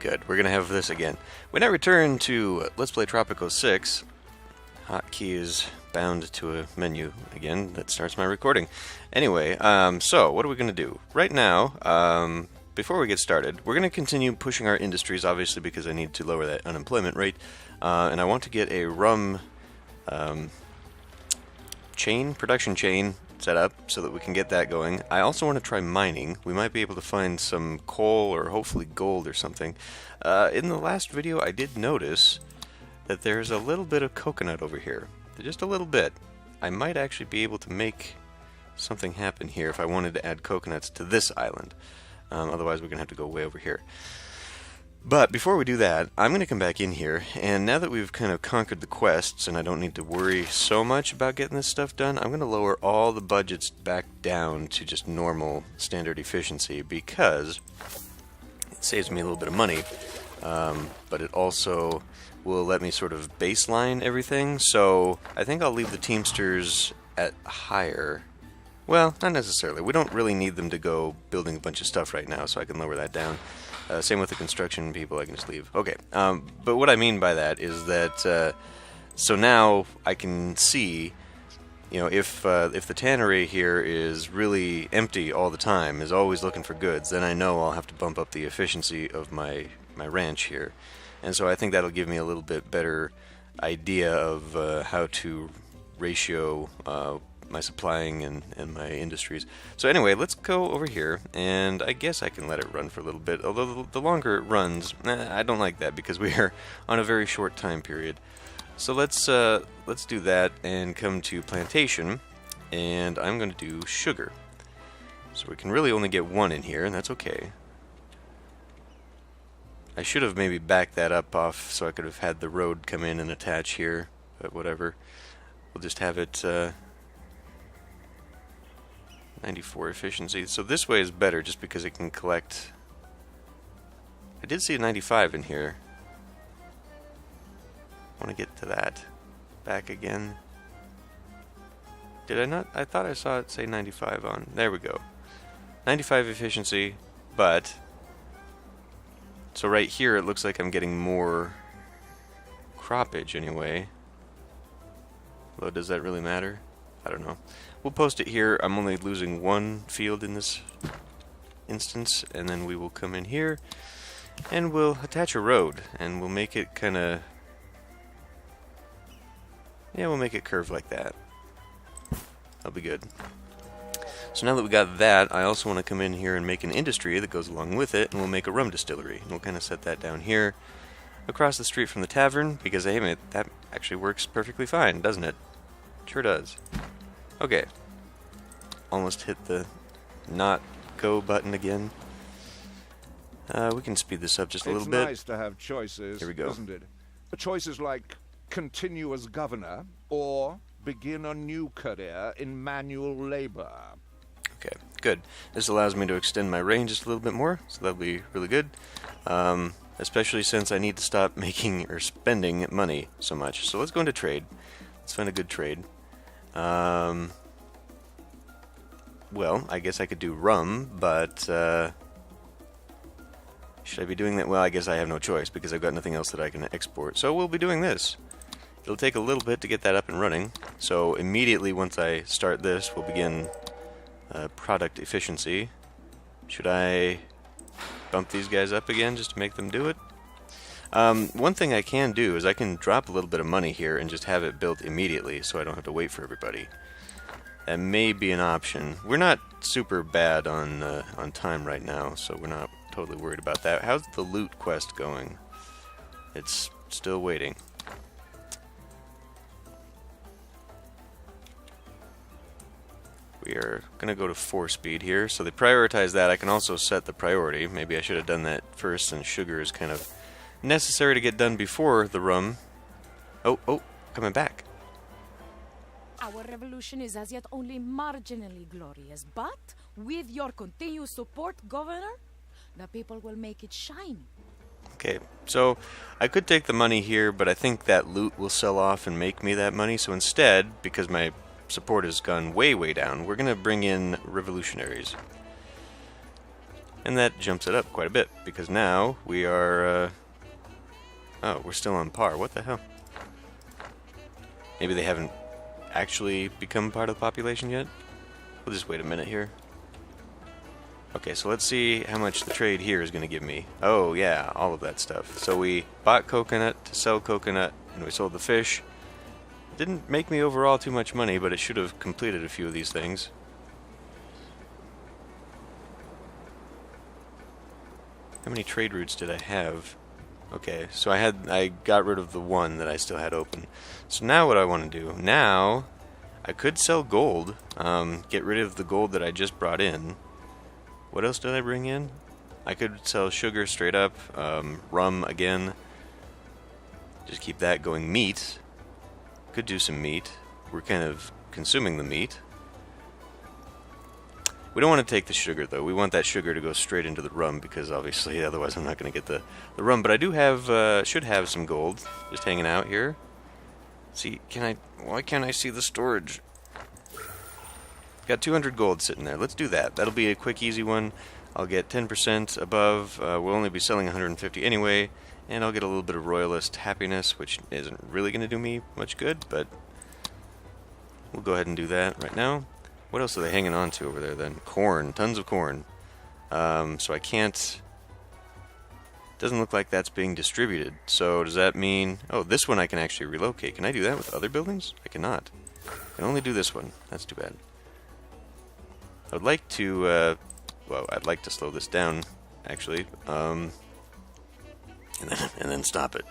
good. We're gonna have this again. When I return to Let's Play Tropico 6, hotkey is bound to a menu again that starts my recording. Anyway, so what are we gonna do? Right now, before we get started, we're gonna continue pushing our industries, obviously, because I need to lower that unemployment rate, and I want to get a rum production chain set up so that we can get that going. I also want to try mining. We might be able to find some coal or hopefully gold or something. In the last video I did notice that there's a little bit of coconut over here. Just a little bit. I might actually be able to make something happen here if I wanted to add coconuts to this island. Otherwise we're going to have to go way over here. But before we do that, I'm going to come back in here, and now that we've kind of conquered the quests and I don't need to worry so much about getting this stuff done, I'm going to lower all the budgets back down to just normal standard efficiency because it saves me a little bit of money, but it also will let me sort of baseline everything. So I think I'll leave the Teamsters at higher. Well, not necessarily. We don't really need them to go building a bunch of stuff right now, so I can lower that down. Same with the construction people, I can just leave. Okay, but what I mean by that is that, so now I can see, you know, if the tannery here is really empty all the time, is always looking for goods, then I know I'll have to bump up the efficiency of my ranch here. And so I think that'll give me a little bit better idea of how to ratio my supplying and my industries. So anyway, let's go over here, and I guess I can let it run for a little bit, although the longer it runs, I don't like that because we are on a very short time period. So let's do that and come to plantation, and I'm going to do sugar. So we can really only get one in here, and that's okay. I should have maybe backed that up off so I could have had the road come in and attach here, but whatever. We'll just have it 94 efficiency. So this way is better just because it can collect. I did see a 95 in here. I want to get to that. Back again. Did I not? I thought I saw it say 95 on. There we go. 95 efficiency, but so right here it looks like I'm getting more croppage anyway. Although, does that really matter? I don't know. We'll post it here. I'm only losing one field in this instance, and then we will come in here and we'll attach a road, and we'll make it kind of, yeah, we'll make it curve like that. That'll be good. So now that we got that, I also want to come in here and make an industry that goes along with it, and we'll make a rum distillery. And we'll kind of set that down here across the street from the tavern, because hey, that actually works perfectly fine, doesn't it? Sure does. Okay. Almost hit the not go button again. We can speed this up just a little bit. It's nice to have choices, Here we go. isn't it? Choices like continue as governor or begin a new career in manual labor. Okay, good. This allows me to extend my range just a little bit more, so that'll be really good. Especially since I need to stop making or spending money so much. So let's go into trade. Let's find a good trade. Well, I guess I could do rum, but should I be doing that? Well, I guess I have no choice because I've got nothing else that I can export. So we'll be doing this. It'll take a little bit to get that up and running. So immediately once I start this, we'll begin product efficiency. Should I bump these guys up again just to make them do it? One thing I can do is I can drop a little bit of money here and just have it built immediately so I don't have to wait for everybody. That may be an option. We're not super bad on time right now, so we're not totally worried about that. How's the loot quest going? It's still waiting. We are going to go to 4 speed here, so they prioritize that. I can also set the priority. Maybe I should have done that first, since sugar is kind of necessary to get done before the rum. Oh, coming back. Our revolution is as yet only marginally glorious, but with your continued support, Governor, the people will make it shine. Okay, so I could take the money here, but I think that loot will sell off and make me that money. So instead, because my support has gone way down, we're going to bring in revolutionaries. And that jumps it up quite a bit, because now we are, oh, we're still on par. What the hell? Maybe they haven't actually become part of the population yet? We'll just wait a minute here. Okay, so let's see how much the trade here is going to give me. Oh, yeah, all of that stuff. So we bought coconut to sell coconut, and we sold the fish. Didn't make me overall too much money, but it should have completed a few of these things. How many trade routes did I have? Okay, so I got rid of the one that I still had open. So now what do I want to do? Now, I could sell gold, get rid of the gold that I just brought in. What else did I bring in? I could sell sugar straight up, rum again. Just keep that going. Meat. Could do some meat. We're kind of consuming the meat. We don't want to take the sugar, though. We want that sugar to go straight into the rum, because obviously otherwise I'm not going to get the rum. But I do have, should have some gold just hanging out here. See, why can't I see the storage? Got 200 gold sitting there. Let's do that. That'll be a quick, easy one. I'll get 10% above. We'll only be selling 150 anyway. And I'll get a little bit of royalist happiness, which isn't really going to do me much good, but we'll go ahead and do that right now. What else are they hanging on to over there then? Corn. Tons of corn. So I can't... Doesn't look like that's being distributed. So does that mean... Oh, this one I can actually relocate. Can I do that with other buildings? I cannot. I can only do this one. That's too bad. I would like to... well, I'd like to slow this down, actually. And then stop it.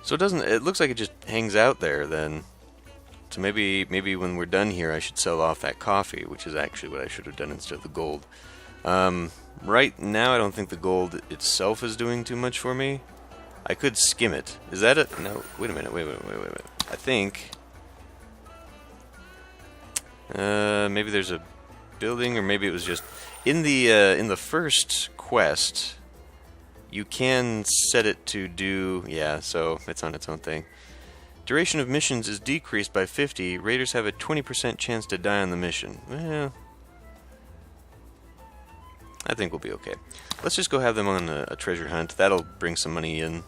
So it doesn't... It looks like it just hangs out there then. So maybe when we're done here, I should sell off that coffee, which is actually what I should have done instead of the gold. Right now, I don't think the gold itself is doing too much for me. I could skim it. Is that it? No. Wait a minute. Wait. I think maybe there's a building, or maybe it was just in the first quest. You can set it to do, yeah. So it's on its own thing. Duration of missions is decreased by 50. Raiders have a 20% chance to die on the mission. Well, I think we'll be okay. Let's just go have them on a treasure hunt. That'll bring some money in.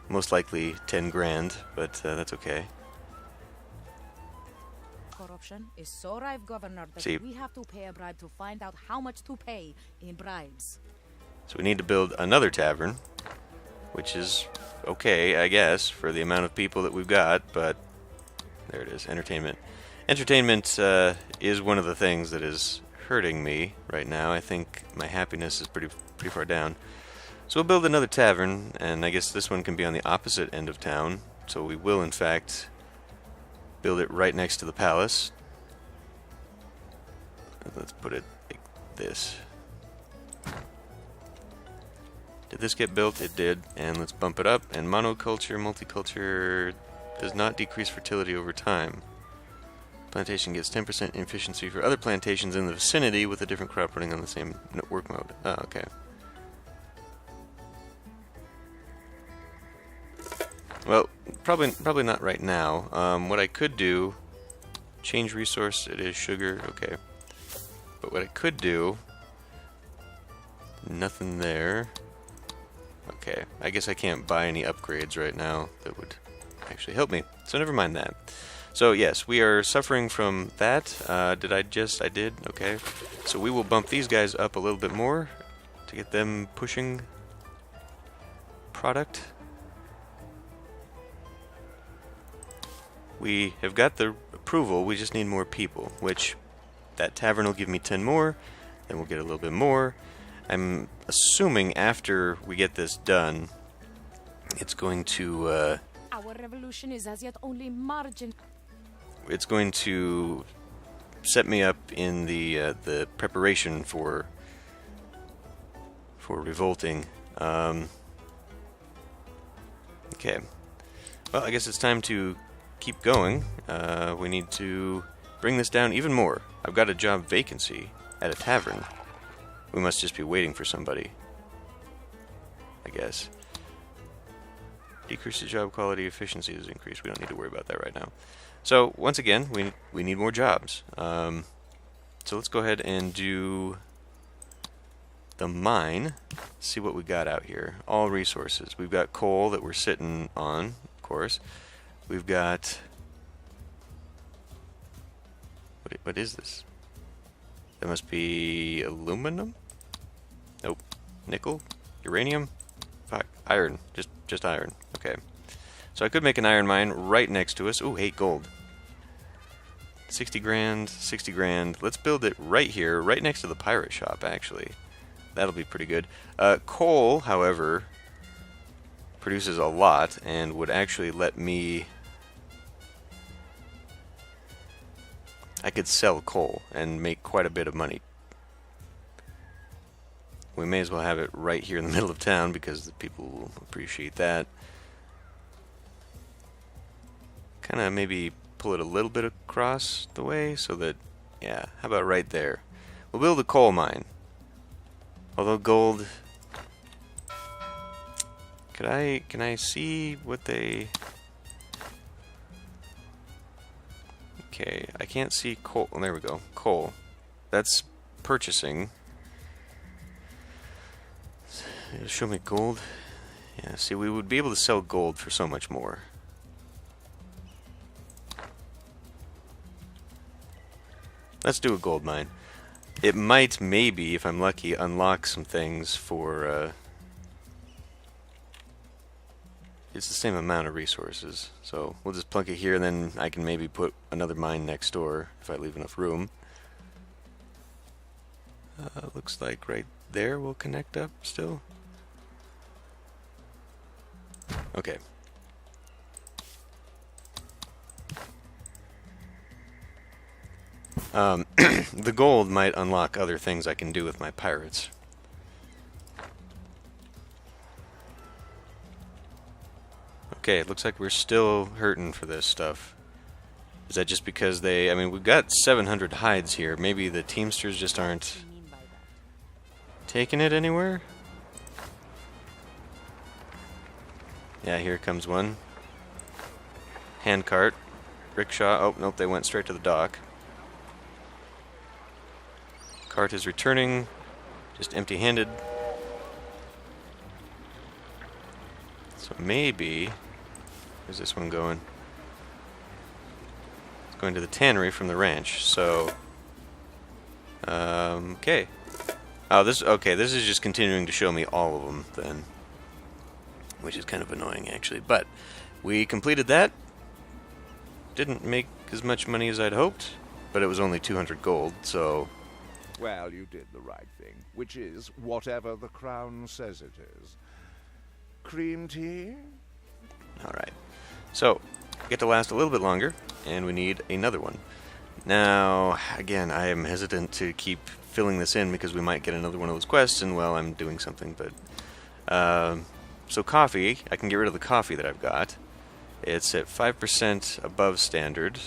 Most likely 10 grand, but that's okay. Corruption is so rife, Governor, that See, we have to pay a bribe to find out how much to pay in bribes. So we need to build another tavern, which is okay, I guess, for the amount of people that we've got, but there it is, entertainment. Entertainment is one of the things that is hurting me right now. I think my happiness is pretty far down. So we'll build another tavern, and I guess this one can be on the opposite end of town, so we will, in fact, build it right next to the palace. Let's put it like this. Did this get built? It did. And let's bump it up. And monoculture, multiculture does not decrease fertility over time. Plantation gets 10% efficiency for other plantations in the vicinity with a different crop running on the same work mode. Oh, okay. Well, probably not right now. What I could do, change resource, it is sugar, okay. But what I could do, nothing there. Okay, I guess I can't buy any upgrades right now that would actually help me. So never mind that. So yes, we are suffering from that. I did, okay. So we will bump these guys up a little bit more to get them pushing product. We have got the approval, we just need more people, which that tavern will give me 10 more, then we'll get a little bit more. I'm assuming after we get this done, it's going to... Our revolution is as yet only margin. It's going to set me up in the preparation for revolting. Okay. Well, I guess it's time to keep going. We need to bring this down even more. I've got a job vacancy at a tavern. We must just be waiting for somebody, I guess. Decrease the job quality, efficiency is increased. We don't need to worry about that right now. So, once again, we need more jobs. So let's go ahead and do the mine. See what we got out here. All resources. We've got coal that we're sitting on, of course. We've got... What is this? That must be aluminum? Nope. Nickel? Uranium? Fuck. Iron. Just iron. Okay. So I could make an iron mine right next to us. Ooh, 8 gold. 60 grand, 60 grand. Let's build it right here, right next to the pirate shop, actually. That'll be pretty good. Coal, however, produces a lot and would actually let me... I could sell coal and make quite a bit of money. We may as well have it right here in the middle of town because the people will appreciate that. Kind of maybe pull it a little bit across the way so that, yeah, how about right there? We'll build a coal mine. Although gold, can I see what they... Okay, I can't see coal. Oh, there we go. Coal. That's purchasing. It'll show me gold. Yeah, see, we would be able to sell gold for so much more. Let's do a gold mine. It might, maybe, if I'm lucky, unlock some things for... It's the same amount of resources, so we'll just plunk it here, and then I can maybe put another mine next door if I leave enough room. Looks like right there will connect up still. Okay. The gold might unlock other things I can do with my pirates. Okay, it looks like we're still hurting for this stuff. Is that just because they... I mean, we've got 700 hides here. Maybe the Teamsters just aren't taking it anywhere? Yeah, here comes one. Handcart. Rickshaw. Oh, nope, they went straight to the dock. Cart is returning, just empty-handed. So maybe... Where's this one going? It's going to the tannery from the ranch, so... okay. Oh, okay, this is just continuing to show me all of them, then. Which is kind of annoying, actually. But, we completed that. Didn't make as much money as I'd hoped, but it was only 200 gold, so... Well, you did the right thing, which is whatever the crown says it is. Cream tea? Alright. So, get to last a little bit longer, and we need another one. Now, again, I am hesitant to keep filling this in because we might get another one of those quests, and, well, I'm doing something, but... so coffee, I can get rid of the coffee that I've got. It's at 5% above standard.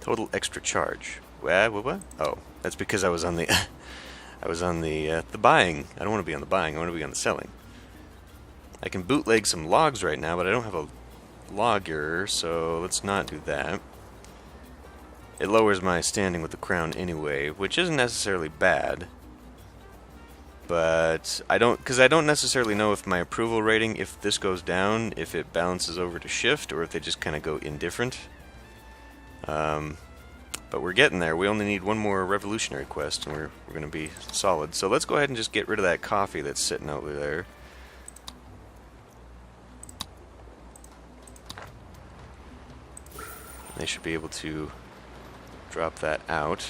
Total extra charge. What? Oh, that's because I was on the... I was on the buying. I don't want to be on the buying, I want to be on the selling. I can bootleg some logs right now, but I don't have a logger, so let's not do that. It lowers my standing with the crown anyway, which isn't necessarily bad. But I don't necessarily know if my approval rating, if this goes down, if it balances over to shift, or if they just kind of go indifferent. But we're getting there. We only need one more revolutionary quest, and we're going to be solid. So let's go ahead and just get rid of that coffee that's sitting over there. They should be able to drop that out.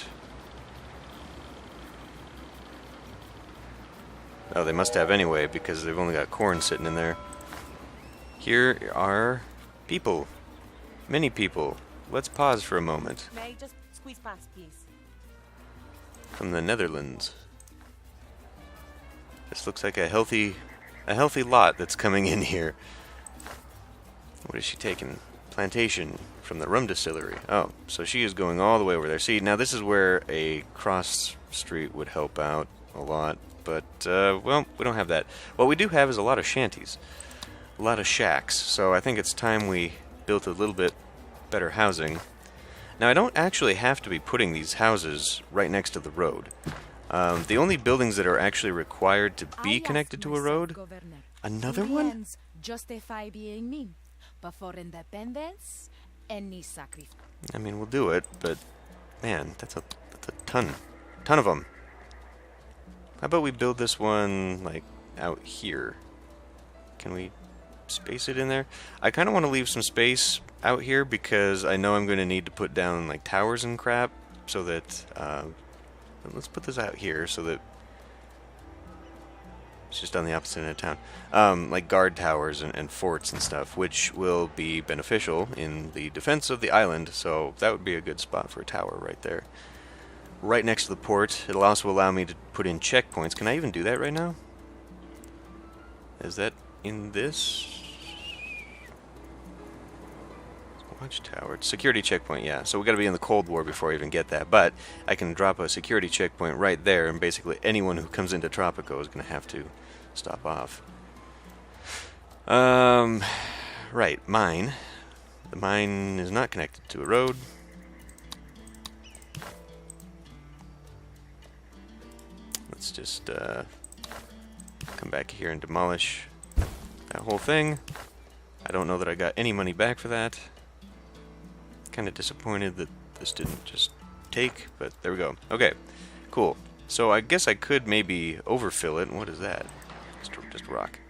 Oh, they must have anyway, because they've only got corn sitting in there. Here are people. Many people. Let's pause for a moment. May I just squeeze past, please? From the Netherlands. This looks like a healthy lot that's coming in here. What is she taking? Plantation from the rum distillery. Oh, so she is going all the way over there. See, now this is where a cross street would help out a lot. But, well, we don't have that. What we do have is a lot of shanties. A lot of shacks. So I think it's time we built a little bit better housing. Now, I don't actually have to be putting these houses right next to the road. The only buildings that are actually required to be connected to a road... Another one? Justify being mean, but for independence, any sacrifice. I mean, we'll do it, but man, that's a ton of them. How about we build this one like out here? Can we space it in there? I kind of want to leave some space out here because I know I'm going to need to put down like towers and crap, so that let's put this out here so that it's just on the opposite end of town. Like guard towers and forts and stuff, which will be beneficial in the defense of the island, so that would be a good spot for a tower right there. Right next to the port. It'll also allow me to put in checkpoints. Can I even do that right now? Is that in this? Watchtower. Security checkpoint, yeah. So we got to be in the Cold War before I even get that. But I can drop a security checkpoint right there, and basically anyone who comes into Tropico is going to have to stop off. Right, mine. The mine is not connected to a road. Let's just come back here and demolish that whole thing. I don't know that I got any money back for that. Kind of disappointed that this didn't just take, but there we go. Okay, cool. So I guess I could maybe overfill it. What is that? Just rock.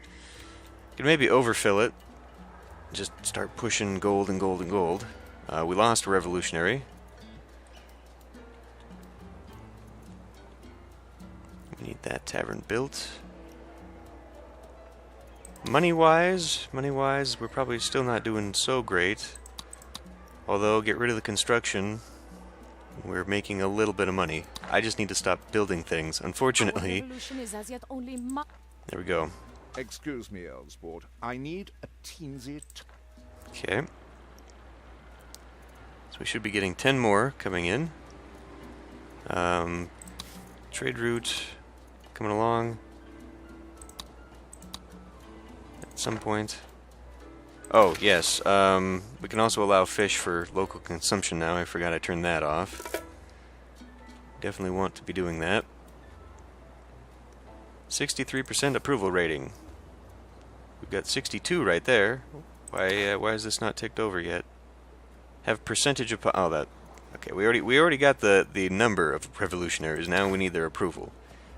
Could maybe overfill it. Just start pushing gold and gold and gold. We lost a revolutionary. We need that tavern built. Money-wise, we're probably still not doing so great. Although, get rid of the construction, we're making a little bit of money. I just need to stop building things. Unfortunately, there we go. Excuse me, Ellsworth. I need a teensy... Okay. So we should be getting 10 more coming in. Trade route coming along. At some point. Oh, yes. We can also allow fish for local consumption now. I forgot I turned that off. Definitely want to be doing that. 63% approval rating. We've got 62 right there. Why is this not ticked over yet? Have percentage of... Oh, that... Okay, we already got the number of revolutionaries. Now we need their approval,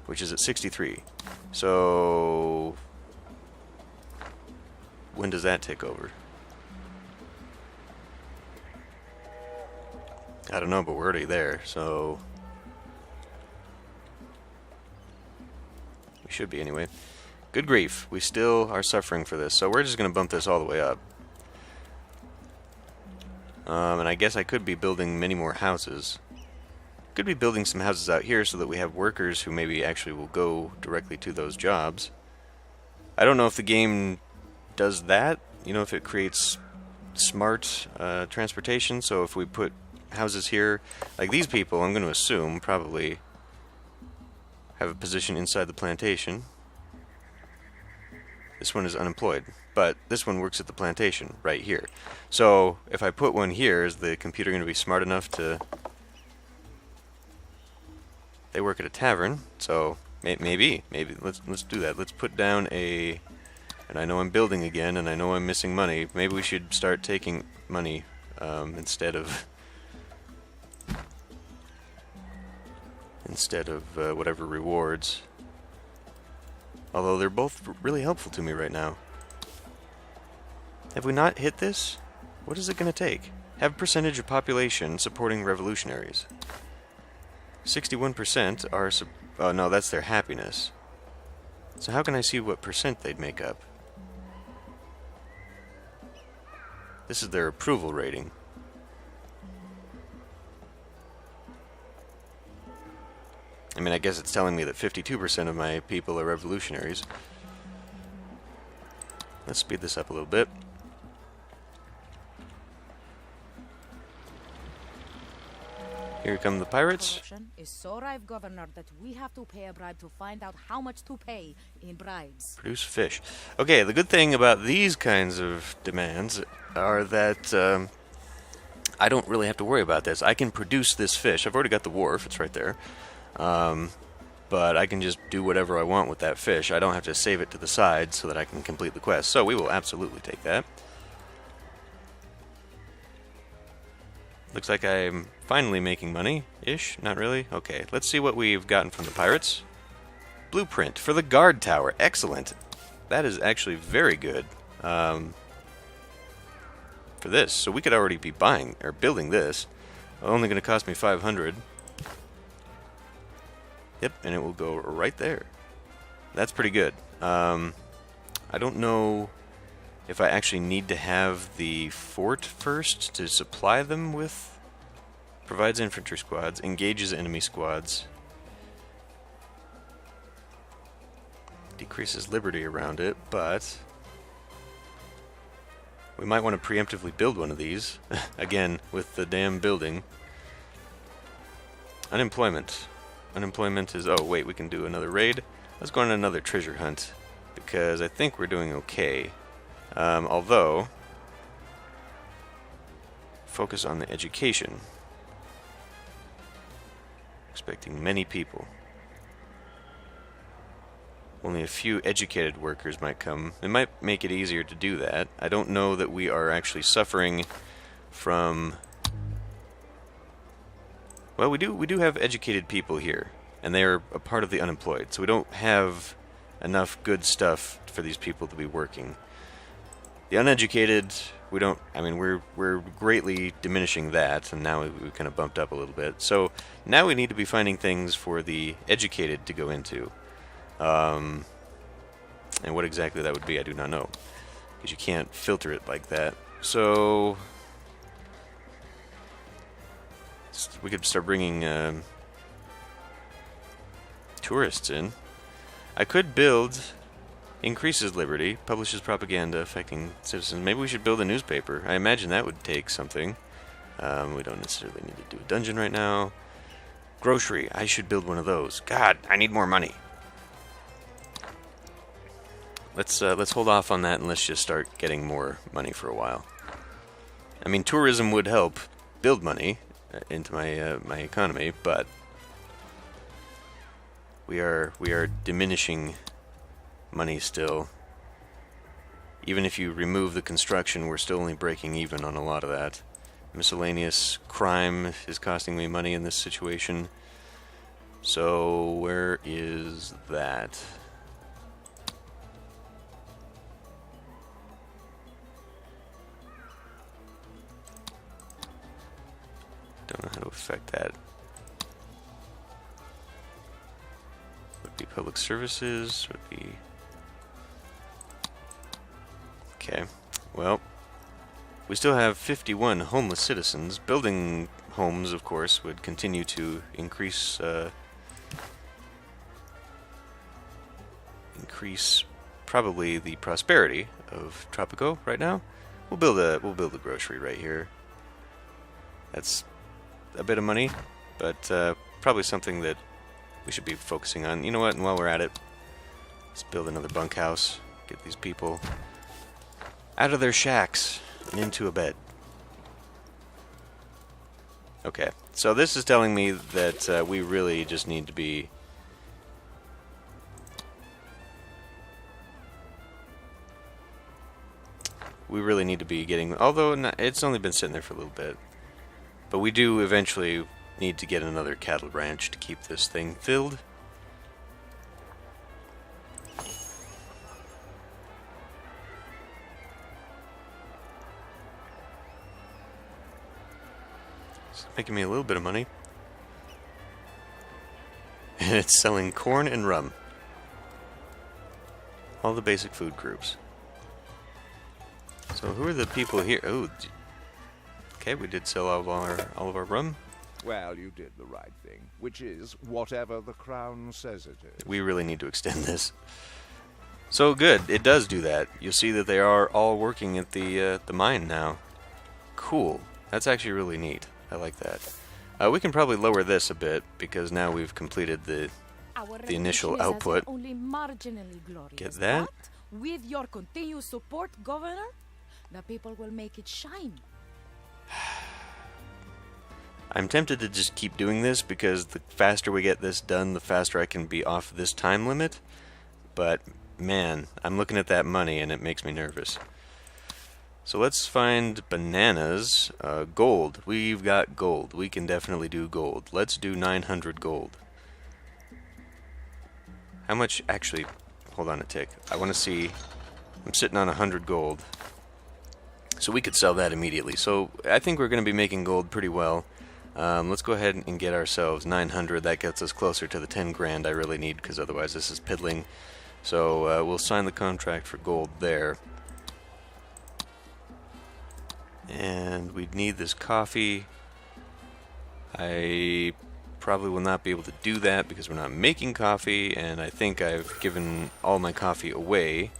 which is at 63. So... when does that tick over? I don't know, but we're already there, so... we should be anyway. Good grief, we still are suffering for this, so we're just going to bump this all the way up. And I guess I could be building many more houses. Could be building some houses out here so that we have workers who maybe actually will go directly to those jobs. I don't know if the game does that, you know, if it creates smart transportation. So if we put houses here, like these people, I'm going to assume probably have a position inside the plantation. This one is unemployed, but this one works at the plantation right here. So if I put one here, is the computer going to be smart enough to... They work at a tavern, so maybe let's do that. Let's put down a... And I know I'm building again, and I know I'm missing money. Maybe we should start taking money instead of whatever rewards. Although they're both really helpful to me right now. Have we not hit this? What is it going to take? Have percentage of population supporting revolutionaries. 61% are... Oh, no, that's their happiness. So how can I see what percent they'd make up? This is their approval rating. I mean, I guess it's telling me that 52% of my people are revolutionaries. Let's speed this up a little bit. Here come the pirates. Corruption is so rife, Governor, that we have to pay a bribe to find out how much to pay in bribes. Produce fish. Okay, the good thing about these kinds of demands are that I don't really have to worry about this. I can produce this fish. I've already got the wharf. It's right there. But I can just do whatever I want with that fish. I don't have to save it to the side so that I can complete the quest. So we will absolutely take that. Looks like I'm finally making money-ish. Not really? Okay, let's see what we've gotten from the pirates. Blueprint for the guard tower. Excellent. That is actually very good for this. So we could already be buying or building this. Only going to cost me 500. Yep, and it will go right there. That's pretty good. I don't know if I actually need to have the fort first to supply them with. Provides infantry squads, engages enemy squads. Decreases liberty around it, but we might want to preemptively build one of these. Again, with the damn building. Unemployment. Unemployment is... Oh, wait, we can do another raid. Let's go on another treasure hunt, because I think we're doing okay. Although, focus on the education. Expecting many people. Only a few educated workers might come. It might make it easier to do that. I don't know that we are actually suffering from... Well, we do have educated people here, and they are a part of the unemployed, so we don't have enough good stuff for these people to be working. The uneducated, we don't... I mean, we're greatly diminishing that, and now we kind of bumped up a little bit. So now we need to be finding things for the educated to go into. And what exactly that would be, I do not know, because you can't filter it like that. So we could start bringing tourists in. I could build increases liberty, publishes propaganda affecting citizens. Maybe we should build a newspaper. I imagine that would take something. We don't necessarily need to do a dungeon right now. Grocery, I should build one of those. God, I need more money. Let's hold off on that and let's just start getting more money for a while. I mean, tourism would help build money into my economy, but we are diminishing money still. Even if you remove the construction, we're still only breaking even on a lot of that. Miscellaneous crime is costing me money in this situation. So where is that? Don't know how to affect that. Would be public services, would be... Okay, well, we still have 51 homeless citizens. Building homes, of course, would continue to increase probably the prosperity of Tropico right now. We'll build a grocery right here. That's a bit of money, but probably something that we should be focusing on. You know what, and while we're at it, let's build another bunkhouse. Get these people out of their shacks and into a bed. Okay, so this is telling me that we really just need to be... We really need to be getting... Although it's only been sitting there for a little bit. But we do eventually need to get another cattle ranch to keep this thing filled. It's making me a little bit of money. And it's selling corn and rum. All the basic food groups. So who are the people here? Oh, okay, we did sell all of our rum. Well, you did the right thing, which is whatever the crown says it is. We really need to extend this. So good, it does do that. You'll see that they are all working at the mine now. Cool. That's actually really neat. I like that. We can probably lower this a bit because now we've completed the initial output. Only marginally glorious. Get that? But with your continued support, Governor, the people will make it shine. I'm tempted to just keep doing this because the faster we get this done, the faster I can be off this time limit. But, man, I'm looking at that money and it makes me nervous. So let's find bananas. Gold. We've got gold. We can definitely do gold. Let's do 900 gold. How much? Actually, hold on a tick. I want to see. I'm sitting on 100 gold. So we could sell that immediately. So I think we're going to be making gold pretty well. Let's go ahead and get ourselves 900. That gets us closer to the 10 grand I really need, because otherwise this is piddling. So we'll sign the contract for gold there. And we need this coffee. I probably will not be able to do that because we're not making coffee, and I think I've given all my coffee away.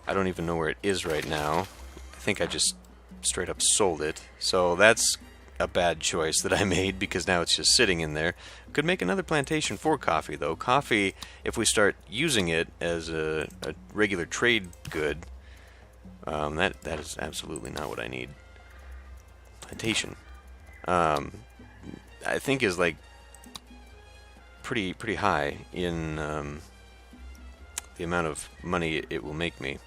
I don't even know where it is right now. I think I just straight up sold it. So that's a bad choice that I made, because now it's just sitting in there. Could make another plantation for coffee, though. Coffee, if we start using it as a regular trade good, that is absolutely not what I need. Plantation, I think is like pretty high in the amount of money it will make me.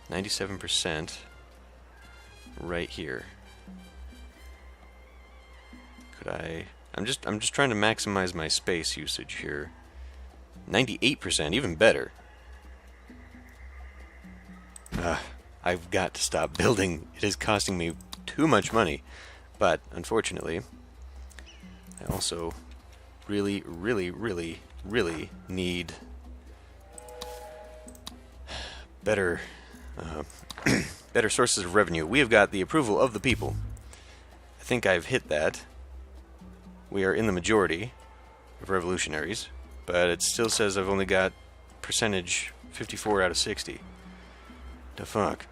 97% right here. Could I? I'm just trying to maximize my space usage here. 98%, even better. I've got to stop building. It is costing me too much money. But unfortunately, I also really need better better sources of revenue. We have got the approval of the people. I think I've hit that. We are in the majority of revolutionaries, but it still says I've only got percentage 54 out of 60. The fuck?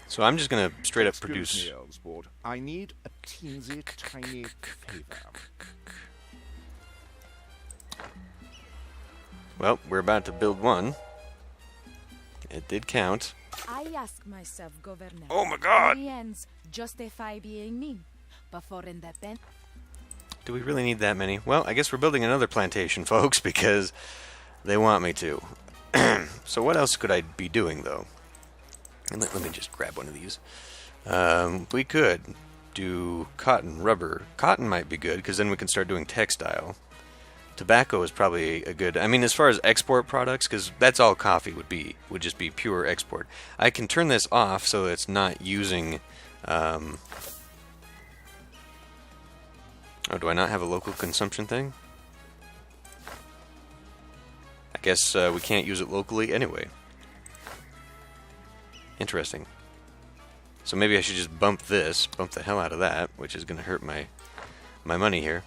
So I'm just gonna straight up produce. Excuse me, old sport. I need a teensy tiny favor. Well, we're about to build one. It did count. I ask myself, Governor. Oh my God! The ends justify being mean, but for independence. Do we really need that many? Well, I guess we're building another plantation, folks, because they want me to. So what else could I be doing, though? And let me just grab one of these. We could do cotton, rubber. Cotton might be good, because then we can start doing textile. Tobacco is probably a good... I mean, as far as export products, because that's all coffee would just be pure export. I can turn this off so it's not using... Oh, do I not have a local consumption thing? I guess we can't use it locally anyway. Interesting. So maybe I should just bump the hell out of that, which is going to hurt my money here.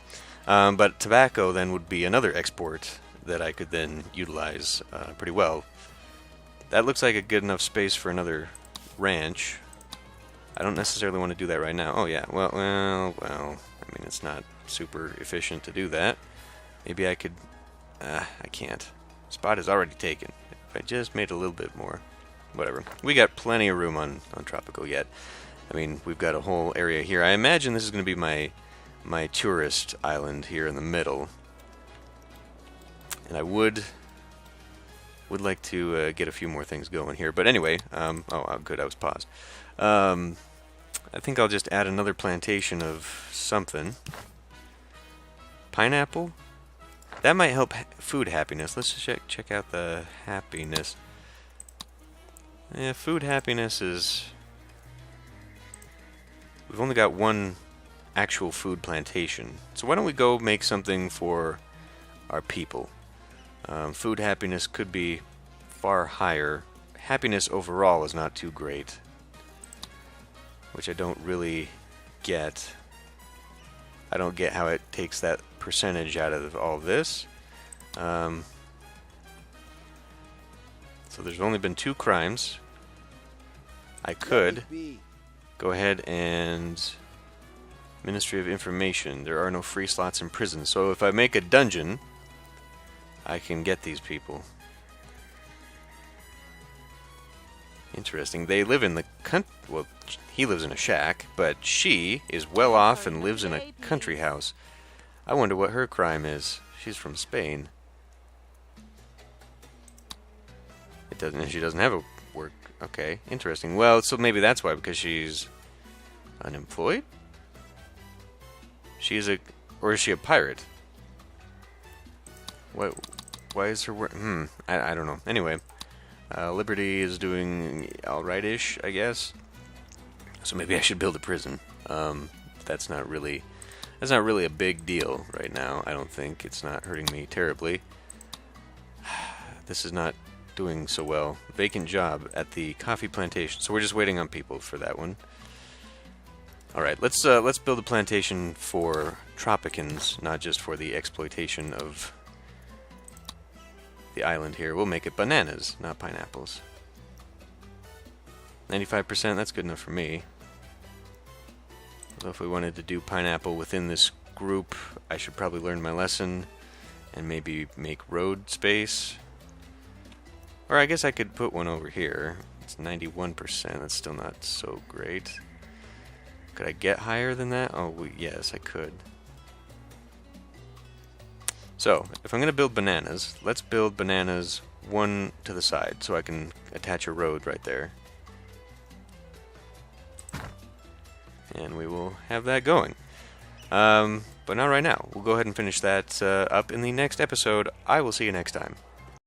But tobacco then would be another export that I could then utilize pretty well. That looks like a good enough space for another ranch. I don't necessarily want to do that right now. Oh yeah, well, I mean, it's not super efficient to do that. Maybe I could... I can't. Spot is already taken. If I just made a little bit more. Whatever. We got plenty of room on Tropico yet. I mean, we've got a whole area here. I imagine this is going to be my tourist island here in the middle. And I would like to get a few more things going here. But anyway, oh, good, I was paused. I think I'll just add another plantation of something. Pineapple? That might help food happiness. Let's just check out the happiness. Yeah, food happiness is... We've only got one actual food plantation. So why don't we go make something for our people? Food happiness could be far higher. Happiness overall is not too great, which I don't really get. I don't get how it takes that percentage out of all this. So there's only been 2 crimes. I could go ahead and... Ministry of Information. There are no free slots in prison. So if I make a dungeon, I can get these people. Interesting. They live in the well, he lives in a shack, but she is well off and lives in a country house. I wonder what her crime is. She's from Spain. She doesn't have a work. Okay, interesting. Well, so maybe that's why, because she's unemployed? Or is she a pirate? What? Why is her work? I don't know. Anyway, Liberty is doing alright-ish, I guess. So maybe I should build a prison. That's not really a big deal right now. I don't think it's not hurting me terribly. This is not doing so well. Vacant job at the coffee plantation. So we're just waiting on people for that one. All right, let's build a plantation for Tropicans, not just for the exploitation of the island here. We'll make it bananas, not pineapples. 95%, that's good enough for me. Although if we wanted to do pineapple within this group, I should probably learn my lesson and maybe make road space. Or I guess I could put one over here. It's 91%, that's still not so great. Could I get higher than that? Oh, yes, I could. So, if I'm going to build bananas, let's build bananas one to the side so I can attach a road right there. And we will have that going. But not right now. We'll go ahead and finish that up in the next episode. I will see you next time.